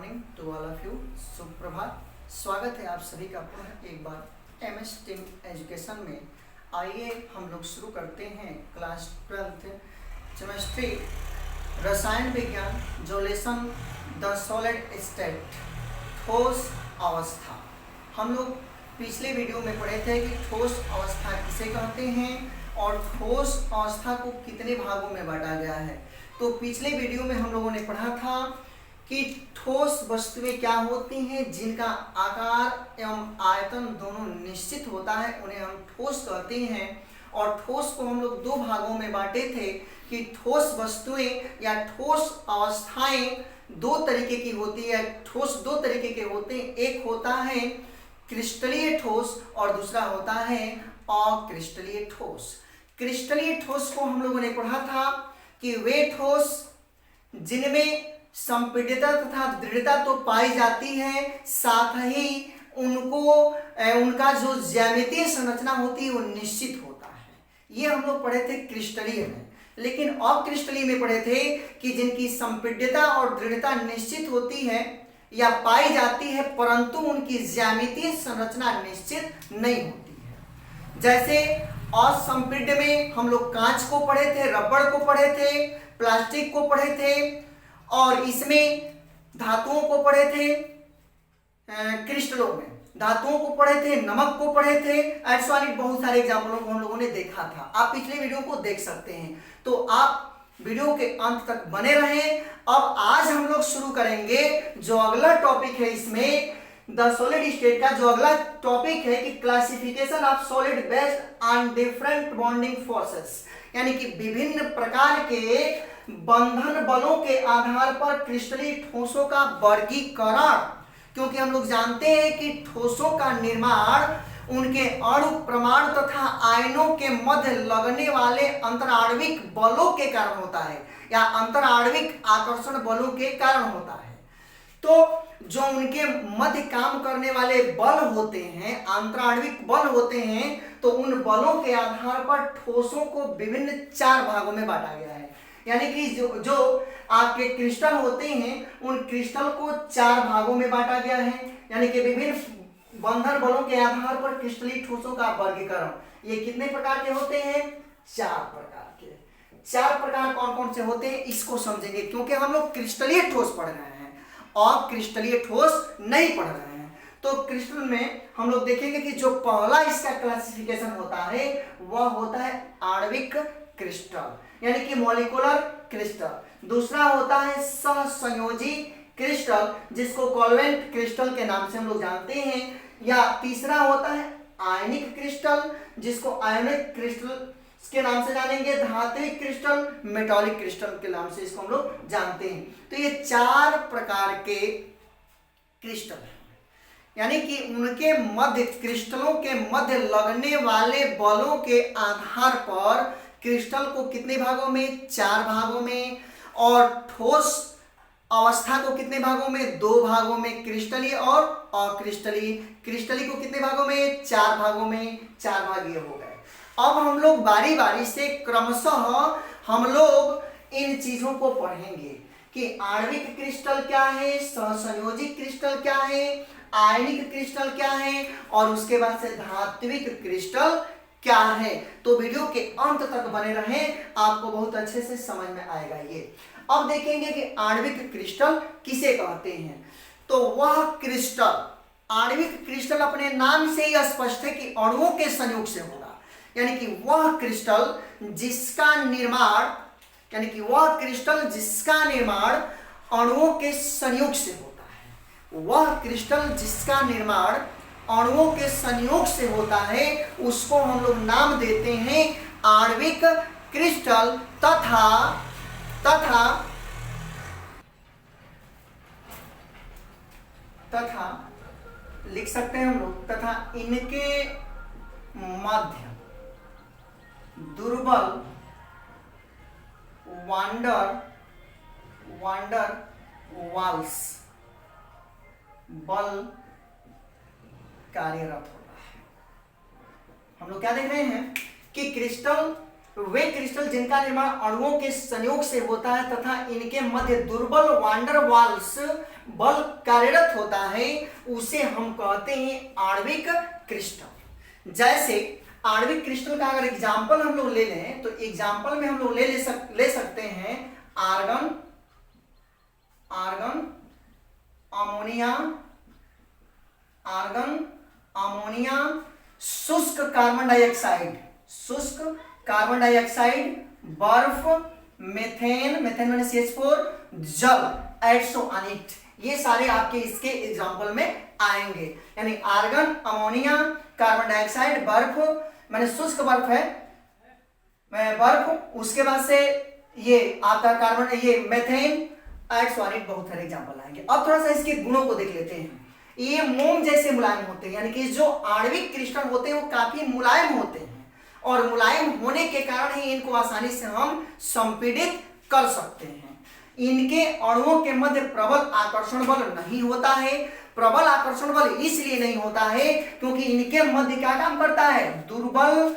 Morning to all of you. सुप्रभात। स्वागत है आप सभी का पुनः एक बार एमएस टीम एजुकेशन में। आइए हम लोग शुरू करते हैं क्लास 12th केमिस्ट्री रसायन विज्ञान जो लेसन द सॉलिड स्टेट ठोस अवस्था। हम लोग पिछले वीडियो में पढ़े थे कि ठोस अवस्था किसे कहते हैं और ठोस अवस्था को कितने भागों में बांटा गया है। तो पिछले वीडियो में हम लोगों ने पढ़ा था कि ठोस वस्तुएं क्या होती हैं जिनका आकार एवं आयतन दोनों निश्चित होता है, उन्हें हम ठोस कहते हैं। और ठोस को हम लोग दो भागों में बांटे थे कि ठोस वस्तुएं या ठोस अवस्थाएं दो तरीके की होती है। ठोस दो तरीके के होते हैं, एक होता है क्रिस्टलीय ठोस और दूसरा होता है अक्रिस्टलीय ठोस। क्रिस्टलीय ठोस को हम लोगों ने पढ़ा था कि वे ठोस जिनमें संपीड्यता तथा दृढ़ता तो पाई जाती है, साथ ही उनका जो ज्यामितीय संरचना होती है वो निश्चित होता है। ये हम लोग पढ़े थे क्रिस्टलीय में। लेकिन अक्रिस्टलीय में पढ़े थे कि जिनकी संपीड्यता और दृढ़ता निश्चित होती है या पाई जाती है परंतु उनकी ज्यामितीय संरचना निश्चित नहीं होती है। जैसे असंपीड्य में हम लोग कांच को पढ़े थे, रबड़ को पढ़े थे, प्लास्टिक को पढ़े थे और इसमें धातुओं को पढ़े थे। क्रिस्टलों में धातुओं को पढ़े थे, नमक को पढ़े थे। ऐसे बहुत सारे एग्जाम्पलों को हम लोगों ने देखा था। आप पिछले वीडियो को देख सकते हैं, तो आप वीडियो के अंत तक बने रहें। अब आज हम लोग शुरू करेंगे जो अगला टॉपिक है इसमें द सॉलिड स्टेट का। जो अगला टॉपिक है कि classification of solid based on different bonding forces, यानी कि विभिन्न प्रकार के बंधन बलों के आधार पर क्रिस्टलीय ठोसों का वर्गीकरण। क्योंकि हम लोग जानते हैं कि ठोसों का निर्माण उनके अणु प्रमाण तथा आयनों के मध्य लगने वाले अंतराण्विक बलों के कारण होता है या अंतराण्विक आकर्षण बलों के कारण होता है। तो जो उनके मध्य काम करने वाले बल होते हैं, अंतराण्विक बल होते हैं, तो उन बलों के आधार पर ठोसों को विभिन्न चार भागों में बांटा गया है। यानी कि जो आपके क्रिस्टल होते हैं उन क्रिस्टल को चार भागों में बांटा गया है। यानी कि विभिन्न बंधन बलों के आधार पर क्रिस्टलीय ठोसों का वर्गीकरण। ये कितने प्रकार के होते हैं? चार प्रकार के। चार प्रकार कौन कौन से होते हैं इसको समझेंगे, क्योंकि हम लोग क्रिस्टलीय ठोस पढ़ रहे हैं और क्रिस्टलीय ठोस नहीं पढ़ रहे हैं। तो क्रिस्टल में हम लोग देखेंगे कि जो पहला इसका क्लासिफिकेशन होता है वह होता है आणविक क्रिस्टल, यानी कि मॉलिक्यूलर क्रिस्टल। दूसरा होता है सहसंयोजी क्रिस्टल, जिसको कोवेलेंट क्रिस्टल के नाम से हम लोग जानते हैं। या तीसरा होता है आयनिक क्रिस्टल, जिसको आयनिक क्रिस्टल के नाम से जानेंगे। धात्विक क्रिस्टल, मेटालिक क्रिस्टल के नाम से इसको हम लोग जानते हैं। तो ये चार प्रकार के क्रिस्टल हैं, यानी कि उनके मध्य क्रिस्टलों के मध्य लगने वाले बलों के आधार पर क्रिस्टल को कितने भागों में? चार भागों में। और ठोस अवस्था को कितने भागों में? दो भागों में, क्रिस्टलीय और अक्रिस्टलीय। क्रिस्टलीय को कितने भागों में? चार भागों में। चार भाग ये हो गए। अब हम लोग बारी बारी से क्रमशः हम लोग इन चीजों को पढ़ेंगे कि आणविक क्रिस्टल क्या है, सहसंयोजी क्रिस्टल क्या है, आयनिक क्रिस्टल क्या है और उसके बाद से धात्विक क्रिस्टल क्या है। तो वीडियो के अंत तक बने रहें, आपको बहुत अच्छे से समझ में आएगा ये। अब देखेंगे कि आणविक क्रिस्टल किसे कहते हैं। तो वह क्रिस्टल, आणविक क्रिस्टल अपने नाम से ही स्पष्ट है कि अणुओं के संयोग से होगा। यानी कि वह क्रिस्टल जिसका निर्माण, यानी कि वह क्रिस्टल जिसका निर्माण अणुओं के संयोग से होता है। वह क्रिस्टल जिसका निर्माण अणुओं के संयोग से होता है उसको हम लोग नाम देते हैं आणविक क्रिस्टल। तथा लिख सकते हैं हम लोग, तथा इनके मध्य दुर्बल वांडर वाल्स बल कार्यरत होता है। हम लोग क्या देख रहे हैं कि क्रिस्टल, वे क्रिस्टल जिनका निर्माण अणुओं के संयोग से होता है तथा इनके मध्य दुर्बल वांडर वाल्स बल कार्यरत होता है उसे हम कहते हैं आणविक क्रिस्टल। जैसे आणविक क्रिस्टल का अगर एग्जाम्पल हम लोग ले लें तो एग्जाम्पल में हम लोग ले सकते हैं आर्गन, अमोनिया, शुष्क कार्बन डाइऑक्साइड, बर्फ, मेथेन माने CH4, जल, एड्सोअनिट, ये सारे आपके इसके एग्जाम्पल में आएंगे। यानी आर्गन, अमोनिया, कार्बन डाइऑक्साइड, बर्फ माने शुष्क बर्फ है, बर्फ, उसके बाद से ये आपका कार्बन, ये मेथेन, एड्सोअनिट, बहुत सारे एग्जाम्पल आएंगे। अब थोड़ा सा इसके गुणों को देख लेते हैं। ये मोम जैसे मुलायम होते हैं, यानी कि जो आणविक क्रिस्टल होते हैं वो काफी मुलायम होते हैं और मुलायम होने के कारण ही इनको आसानी से हम संपीड़ित कर सकते हैं। इनके अणुओं के मध्य प्रबल आकर्षण बल नहीं होता है। प्रबल आकर्षण बल इसलिए नहीं होता है क्योंकि इनके मध्य क्या काम करता है, दुर्बल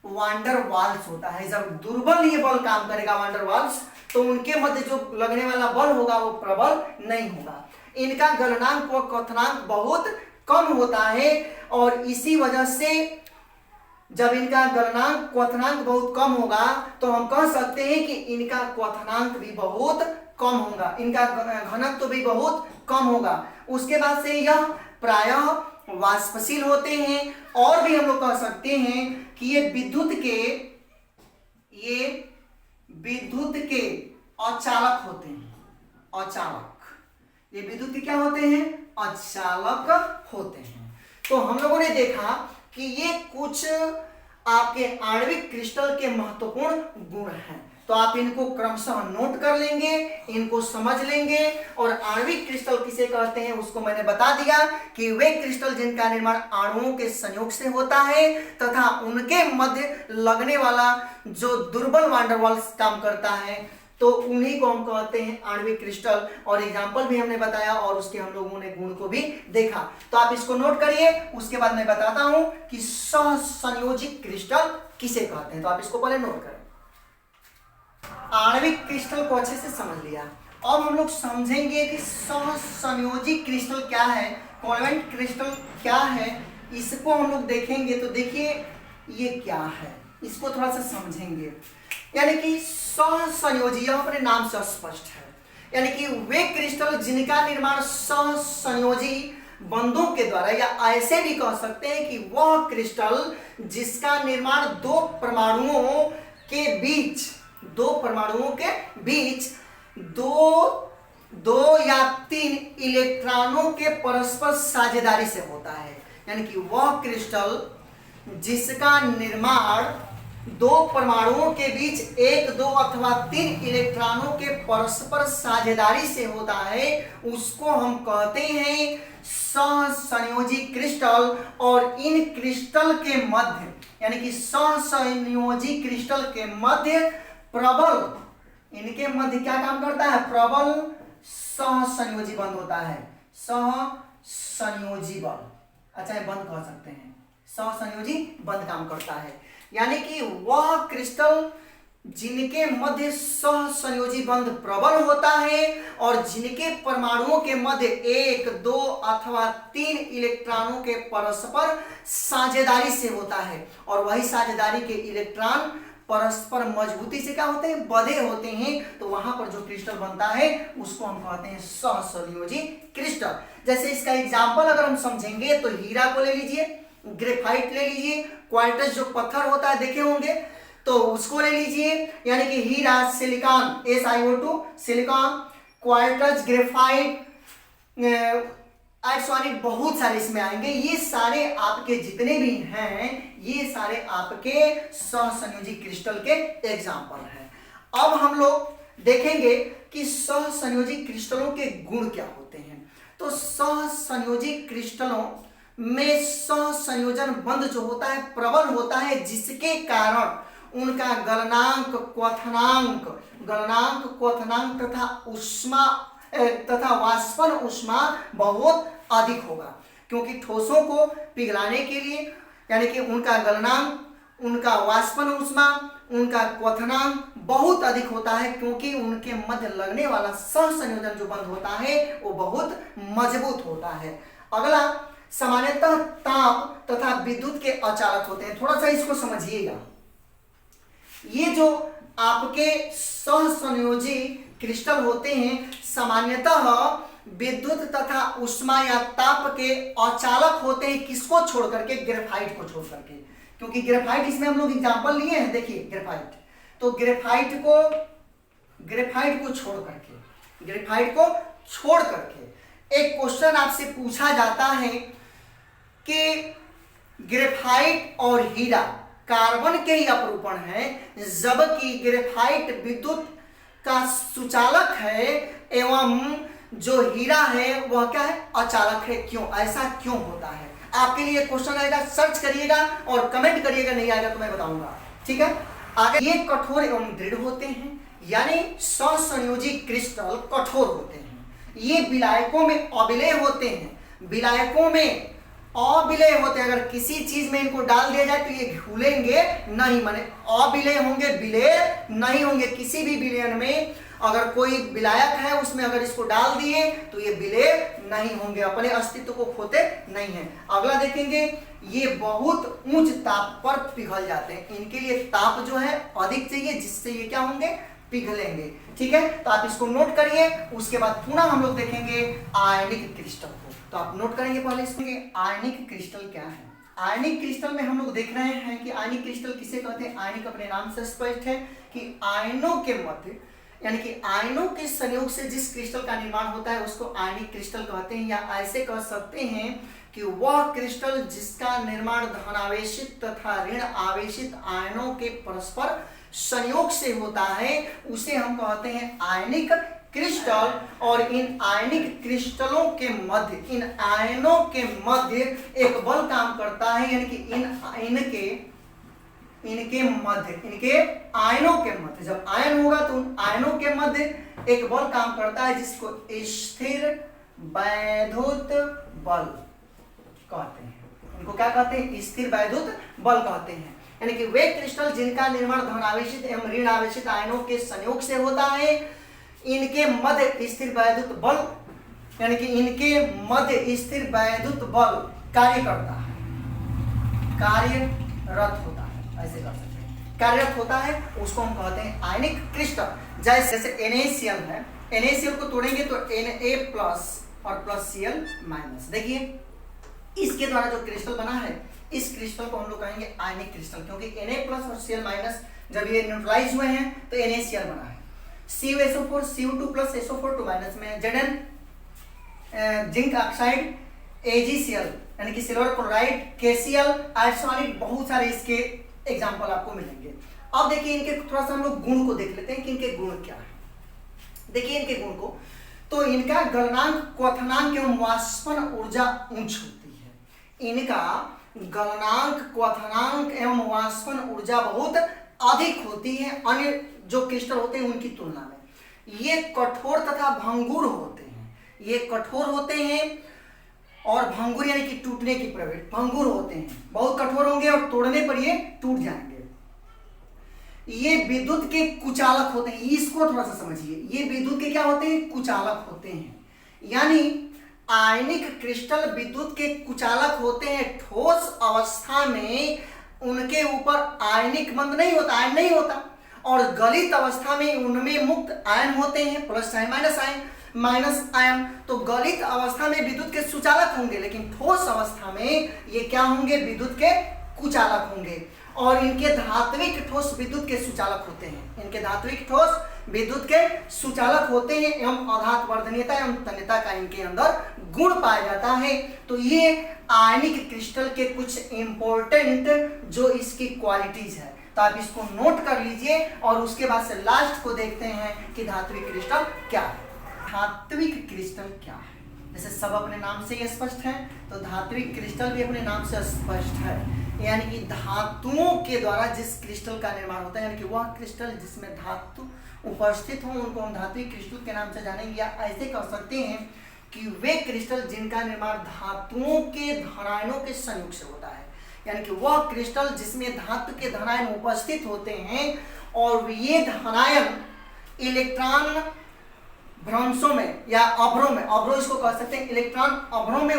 वांडर वाल्स होता है। जब दुर्बल ये बल काम करेगा वांडर वाल्स, तो उनके मध्य जो लगने वाला बल होगा वो प्रबल नहीं होगा। इनका गलनांक व क्वथनांक बहुत कम होता है और इसी वजह से जब इनका गलनांक क्वथनांक बहुत कम होगा तो हम कह सकते हैं कि इनका क्वथनांक भी बहुत कम होगा, इनका घनत्व भी बहुत कम होगा। उसके बाद से यह प्रायः वाष्पशील होते हैं और भी हम लोग कह सकते हैं कि ये विद्युत के अचालक होते हैं। ये विद्युत के क्या होते हैं, अचालक होते हैं। तो हम लोगों ने देखा कि ये कुछ आपके आणविक क्रिस्टल के महत्वपूर्ण गुण हैं। तो आप इनको क्रमशः नोट कर लेंगे, इनको समझ लेंगे। और आणविक क्रिस्टल किसे कहते हैं उसको मैंने बता दिया कि वे क्रिस्टल जिनका निर्माण अणुओं के संयोग से होता है तथा उनके मध्य लगने वाला जो दुर्बल वांडर वाल्स काम करता है, तो उन्हीं को हम कहते हैं आणविक क्रिस्टल। और एग्जाम्पल भी हमने बताया और उसके हम लोगों ने गुण को भी देखा। तो आप इसको नोट करिए, उसके बाद मैं बताता हूं कि सहसंयोजी क्रिस्टल किसे कहते हैं। तो आप इसको पहले नोट करें। आणविक क्रिस्टल को अच्छे से समझ लिया। अब हम लोग समझेंगे कि सहसंयोजी क्रिस्टल क्या है, कोवेलेंट क्रिस्टल क्या है, इसको हम लोग देखेंगे। तो देखिए ये क्या है, इसको थोड़ा सा समझेंगे। यानी कि सहसंयोजी, यह अपने नाम से स्पष्ट है, यानी कि वे क्रिस्टल जिनका निर्माण सहसंयोजी बंधों के द्वारा, या ऐसे भी कह सकते हैं कि वह क्रिस्टल जिसका निर्माण दो परमाणुओं के बीच दो या तीन इलेक्ट्रॉनों के परस्पर साझेदारी से होता है। यानी कि वह क्रिस्टल जिसका निर्माण दो परमाणुओं के बीच एक, दो अथवा तीन इलेक्ट्रॉनों के परस्पर साझेदारी से होता है, उसको हम कहते हैं सहसंयोजी क्रिस्टल। और इन क्रिस्टल के मध्य, यानी कि सहसंयोजी क्रिस्टल के मध्य प्रबल, इनके मध्य क्या काम करता है, प्रबल सहसंयोजी बंध होता है। सहसंयोजी बल, अच्छा ये बंध कह सकते हैं, सहसंयोजी बंध काम करता है। यानी कि वह क्रिस्टल जिनके मध्य सहसंयोजी बंध प्रबल होता है और जिनके परमाणुओं के मध्य एक, दो अथवा तीन इलेक्ट्रॉनों के परस्पर साझेदारी से होता है, और वही साझेदारी के इलेक्ट्रॉन परस्पर मजबूती से क्या होते हैं, बंधे होते हैं। तो वहां पर जो क्रिस्टल बनता है उसको हम कहते हैं सहसंयोजी क्रिस्टल। जैसे इसका एग्जाम्पल अगर हम समझेंगे तो हीरा को ले लीजिए, ग्रेफाइट ले लीजिए, क्वार्टज जो पत्थर होता है देखे होंगे तो उसको ले लीजिए, यानी कि हीरा, silicon SiO2, silicon, quartz, graphite, एड्सोअनिट, बहुत सारे इसमें आएंगे। ये सारे आपके जितने भी हैं ये सारे आपके सहसंयोजी क्रिस्टल के एग्जाम्पल हैं। अब हम लोग देखेंगे कि सहसंयोजी क्रिस्टलों के गुण क्या होते हैं। तो सहसंयोजी क्रिस्टलों में सहसंयोजन बंध जो होता है प्रबल होता है, जिसके कारण उनका गलनांक, क्वथनांक तथा वाष्पन ऊष्मा बहुत अधिक होगा। क्योंकि ठोसों को पिघलाने के लिए, यानी कि उनका गलनांक, उनका वाष्पन ऊष्मा उनका क्वथनांक बहुत अधिक होता है, क्योंकि उनके मध्य लगने वाला सहसंयोजन जो बंध होता है वो बहुत मजबूत होता है। अगला, सामान्यतः ताप तथा विद्युत के अचालक होते हैं। थोड़ा सा इसको समझिएगा। ये जो आपके सहसंयोजी क्रिस्टल होते हैं सामान्यतः विद्युत तथा उष्मा या ताप के अचालक होते हैं। किसको छोड़ करके? ग्रेफाइट को छोड़ करके, क्योंकि ग्रेफाइट इसमें हम लोग एग्जांपल लिए हैं। देखिए ग्रेफाइट, तो ग्रेफाइट को छोड़ करके एक क्वेश्चन आपसे पूछा जाता है कि ग्रेफाइट और हीरा कार्बन के ही अपरूपण है, जबकि ग्रेफाइट विद्युत का सुचालक है एवं जो हीरा है वह क्या है? अचालक है। क्यों? ऐसा क्यों होता है? आपके लिए क्वेश्चन आएगा, सर्च करिएगा और कमेंट करिएगा, नहीं आएगा तो मैं बताऊंगा। ठीक है, आगे, ये कठोर एवं दृढ़ होते हैं, यानी सहसंयोजी क्रिस्टल कठोर होते हैं। ये विलायकों में अविलेय होते हैं, अगर किसी चीज में इनको डाल दिया जाए तो ये घुलेंगे नहीं, माने अविलेय होंगे, विलेय नहीं होंगे। किसी भी विलयन में अगर कोई विलायक है उसमें अगर इसको डाल दिए तो ये विलेय नहीं होंगे, अपने अस्तित्व को खोते नहीं है। अगला देखेंगे, ये बहुत उच्च ताप पर पिघल जाते हैं। इनके लिए ताप जो है अधिक चाहिए, जिससे ये क्या होंगे? पिघलेंगे। ठीक है, तो आप इसको नोट करिए। उसके बाद पुनः हम लोग देखेंगे आयनिक क्रिस्टल को। तो आप नोट करेंगे पहले इसमें आयनिक क्रिस्टल क्या है। आयनिक क्रिस्टल में हम लोग देख रहे हैं कि आयनिक क्रिस्टल किसे कहते हैं। आयनिक अपने नाम से स्पष्ट है कि आयनों के मध्य, यानी कि आयनों के संयोग से जिस क्रिस्टल का निर्माण होता है उसको आयनिक क्रिस्टल कहते हैं। या ऐसे कह सकते हैं कि वह क्रिस्टल जिसका निर्माण धनावेशित तथा ऋण आवेशित आयनों के परस्पर संयोग से होता है उसे हम कहते हैं आयनिक क्रिस्टल। और इन आयनिक क्रिस्टलों के मध्य, इन आयनों के मध्य एक बल काम करता है, यानी कि इनके आयनों के मध्य, जब आयन होगा तो उन आयनों के मध्य एक बल काम करता है जिसको स्थिर वैद्युत बल कहते हैं। उनको क्या कहते हैं? स्थिर वैद्युत बल कहते हैं। यानी कि वे क्रिस्टल जिनका निर्माण धनावेशित एवं ऋण आवेशित आयनों के संयोग से होता है, इनके मध्य स्थिर वैद्युत बल, यानी कि इनके मध्य स्थिर वैद्युत बल कार्य करता है, कार्यरत होता है, ऐसे कर सकते हैं, कार्यरत होता है, उसको हम कहते हैं आयनिक क्रिस्टल। जैसे NaCl है, NaCl को तोड़ेंगे तो Na+ और +Cl-। देखिए इसके द्वारा जो क्रिस्टल बना है, इस क्रिस्टल को हम लोग कहेंगे आयनिक क्रिस्टल, क्योंकि Na+ और Cl- जब ये न्यूट्रलाइज हुए हैं तो NaCl बना है। CuSO4, Cu2+ SO4 में Zn जिंक ऑक्साइड, AgCl यानी कि सिल्वर क्लोराइड, KCl, आइसोनिक, बहुत सारे इसके एग्जाम्पल आपको मिलेंगे। अब देखिए इनके थोड़ा सा हम लोग गुण को देख लेते हैं कि इनके गुण क्या है। देखिए इनके गुण को, तो इनका गलनांक, क्वथनांक एवं वाष्पन ऊर्जा उच्च होती है। इनका गलनांक, क्वथनांक एवं वाष्पन ऊर्जा बहुत अधिक होती है अन्य जो क्रिस्टल होते हैं उनकी तुलना में। ये कठोर तथा भंगुर होते हैं, ये कठोर होते हैं और भंगुर यानी कि टूटने की प्रवृत्ति, भंगुर होते हैं, बहुत कठोर होंगे और तोड़ने पर ये टूट जाएंगे। ये विद्युत के कुचालक होते हैं, इसको थोड़ा सा समझिए। ये विद्युत के क्या होते हैं? कुचालक होते हैं। यानी आयनिक क्रिस्टल विद्युत के कुचालक होते हैं। ठोस अवस्था में उनके ऊपर आयनिक बंध नहीं होता, आयन नहीं होता, और गलित अवस्था में उनमें मुक्त आयन होते हैं, प्लस आयन माइनस आयन। तो गलित अवस्था में विद्युत के सुचालक होंगे, लेकिन ठोस अवस्था में ये क्या होंगे? विद्युत के कुचालक होंगे। और इनके धात्विक ठोस विद्युत के सुचालक होते हैं, इनके धात्विक ठोस विद्युत के सुचालक होते हैं एवं अधात वर्धनीयता एवं तन्यता का इनके अंदर गुण पाया जाता है। तो ये आयनिक क्रिस्टल के कुछ इंपॉर्टेंट जो इसकी क्वालिटीज है, तो आप इसको नोट कर लीजिए और उसके बाद से लास्ट को देखते हैं कि धात्विक क्रिस्टल क्या है। धात्विक क्रिस्टल क्या है? जैसे सब अपने नाम से ही स्पष्ट है, तो धात्विक क्रिस्टल भी अपने नाम से स्पष्ट है। यानी कि धातुओं के द्वारा जिस क्रिस्टल का निर्माण होता है, यानी कि वह क्रिस्टल जिसमें धातु उपस्थित हो, उनको हम धात्विक क्रिस्टल के नाम से जानेंगे। या ऐसे कह सकते हैं कि वे क्रिस्टल जिनका निर्माण धातुओं के धनायनों के संयोग से होता है, यानी कि वह क्रिस्टल जिसमें धातु के धनायन उपस्थित होते हैं और ये धनायन इलेक्ट्रॉन भ्रंशों में या अभ्रों में, अभ्रो इसको कह सकते हैं, इलेक्ट्रॉन अभ्रों में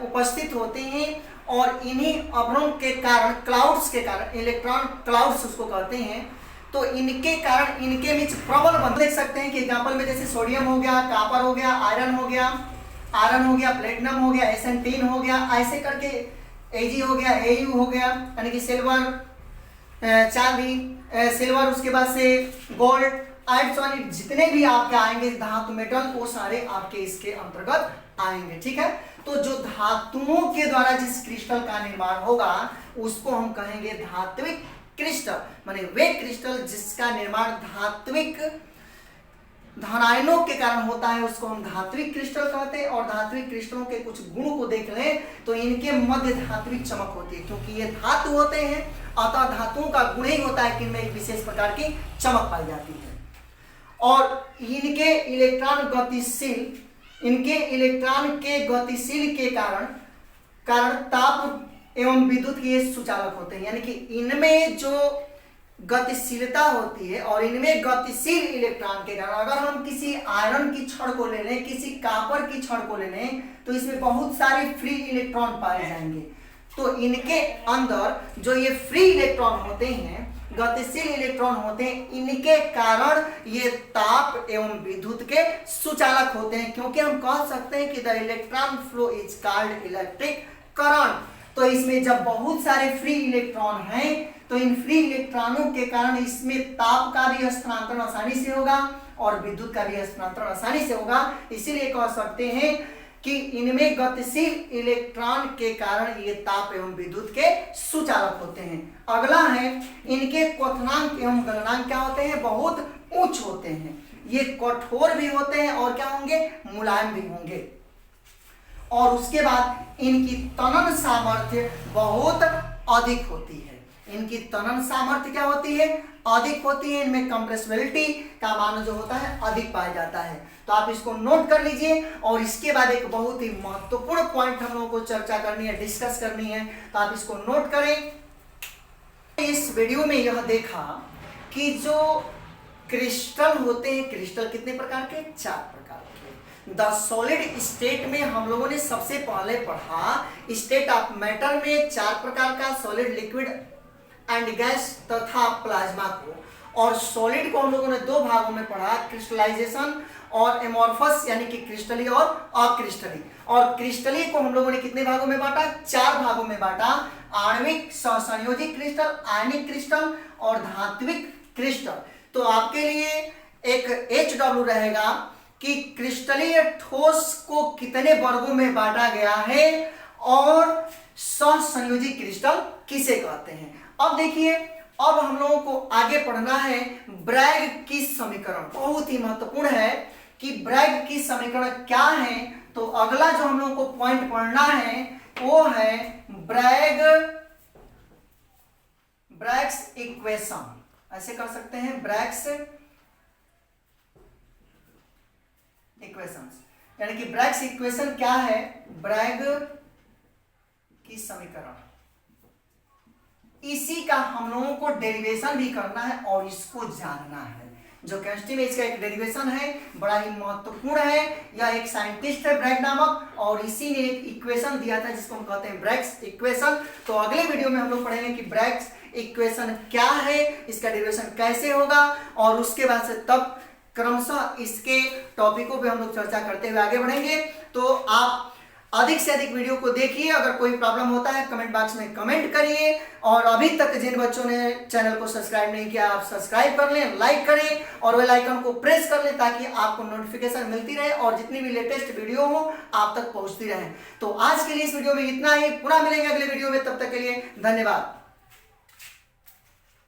उपस्थित होते हैं और इन्हीं अभ्रों के कारण, क्लाउड्स के कारण, इलेक्ट्रॉन क्लाउड्स उसको कहते हैं, तो इनके कारण इनके बीच प्रबल बंधन देख सकते हैं कि एग्जांपल में जैसे सोडियम हो गया, कॉपर हो गया, आयरन हो गया, प्लेटिनम हो गया, SN3 हो गया, ऐसे करके Ag हो गया, Au हो गया, यानी कि सिल्वर, चांदी, सिल्वर, उसके बाद से गोल्ड, आयरन, जितने भी आपके आएंगे धातु मेटल वो सारे आपके इसके अंतर्गत आएंगे। ठीक है, तो जो धातुओं के द्वारा जिस क्रिस्टल का निर्माण होगा उसको हम कहेंगे धात्विक क्रिस्टल, माने वे क्रिस्टल जिसका निर्माण धात्विक धनायनों के कारण होता है उसको हम धात्विक क्रिस्टल कहते हैं। और धात्विक क्रिस्टलों के कुछ गुणों को देख लें तो इनके मध्य धात्विक चमक होती है, क्योंकि ये धातु होते हैं, अतः धातुओं का गुण ही होता है कि इनमें एक विशेष प्रकार की चमक पाई जाती है। और इनके इलेक्ट्रॉन के गतिशील के कारण ताप एवं विद्युत के सुचालक होते हैं, यानी कि इनमें जो गतिशीलता होती है और इनमें गतिशील इलेक्ट्रॉन के कारण, अगर हम किसी आयरन की छड़ को ले लें, किसी कॉपर की छड़ को ले लें, तो इसमें बहुत सारे फ्री इलेक्ट्रॉन पाए जाएंगे। तो इनके अंदर जो ये फ्री इलेक्ट्रॉन होते हैं, गतिशील इलेक्ट्रॉन होते हैं, इनके कारण ये ताप एवं विद्युत के सुचालक होते हैं, क्योंकि हम कह सकते हैं कि the electron flow is called electric current. तो इसमें जब बहुत सारे फ्री इलेक्ट्रॉन हैं तो इन फ्री इलेक्ट्रॉनों के कारण इसमें ताप का भी हस्तांतरण आसानी से होगा और विद्युत का भी हस्तांतरण आसानी से होगा। इसीलिए कह सकते हैं कि इनमें गतिशील इलेक्ट्रॉन के कारण ये ताप एवं विद्युत के सुचालक होते हैं। अगला है इनके क्वथनांक एवं गलनांक क्या होते हैं, बहुत उच्च होते हैं, ये कठोर भी होते हैं और क्या होंगे, मुलायम भी होंगे। और उसके बाद इनकी तनन सामर्थ्य बहुत अधिक होती है। इनकी तनन सामर्थ्य क्या होती है, अधिक होती है। इनमें कंप्रेसिबिलिटी का मान जो होता है अधिक पाया जाता है। तो आप इसको नोट कर लीजिए। और इसके बाद एक बहुत ही महत्वपूर्ण पॉइंट हम लोगों को चर्चा करनी है, डिस्कस करनी है, तो आप इसको नोट करें। इस वीडियो में यह देखा कि जो क्रिस्टल होते हैं, क्रिस्टल कितने प्रकार के, 4 प्रकार के। द सॉलिड स्टेट में हम लोगों ने सबसे पहले पढ़ा स्टेट ऑफ मैटर में 4 प्रकार का, सॉलिड, लिक्विड एंड गैस तथा प्लाज्मा को। और सॉलिड को हम लोगों ने 2 भागों में पढ़ा, क्रिस्टलाइजेशन और एमॉर्फस, यानी कि क्रिस्टलीय और अक्रिस्टलीय। और क्रिस्टलीय को हम लोगों ने कितने भागों में बांटा, 4 भागों में बांटा, आणविक, सहसंयोजी क्रिस्टल, आयनिक क्रिस्टल और धात्विक क्रिस्टल। तो आपके लिए एक HW रहेगा कि क्रिस्टलीय ठोस को कितने वर्गों में बांटा गया है और सहसंयोजी क्रिस्टल किसे कहते हैं। अब देखिए, अब हम लोगों को आगे पढ़ना है ब्रैग की समीकरण। बहुत ही महत्वपूर्ण है कि ब्रैग की समीकरण क्या है। तो अगला जो हम लोगों को पॉइंट पढ़ना है वो है ब्रैग्स इक्वेशन। ऐसे कर सकते हैं, ब्रैग्स इक्वेशंस, यानी कि ब्रैग्स इक्वेशन क्या है, ब्रैग की समीकरण। इसी का हम लोगों को डेरिवेशन भी करना है और इसको जानना है। जो केमिस्ट्री में इसका एक डेरिवेशन है, बड़ा ही महत्वपूर्ण है। यह एक साइंटिस्ट है ब्रैग नामक, और इसी ने एक इक्वेशन दिया था जिसको हम कहते हैं ब्रैग्स इक्वेशन। तो अगले वीडियो में हम लोग पढ़ेंगे कि ब्रैग्स इक्वेशन क्या है, इसका डेरिवेशन कैसे होगा, और उसके बाद से तब क्रमशः इसके टॉपिकों पे हम लोग चर्चा करते हुए आगे बढ़ेंगे। तो आप अधिक से अधिक वीडियो को देखिए। अगर कोई प्रॉब्लम होता है कमेंट बॉक्स में कमेंट करिए। और अभी तक जिन बच्चों ने चैनल को सब्सक्राइब नहीं किया, आप सब्सक्राइब कर लें, लाइक करें और बेल आइकन को प्रेस कर लें, ताकि आपको नोटिफिकेशन मिलती रहे और जितनी भी लेटेस्ट वीडियो हो आप तक पहुंचती रहे। तो आज के लिए इस वीडियो में इतना ही। पुनः मिलेंगे अगले वीडियो में, तब तक के लिए धन्यवाद।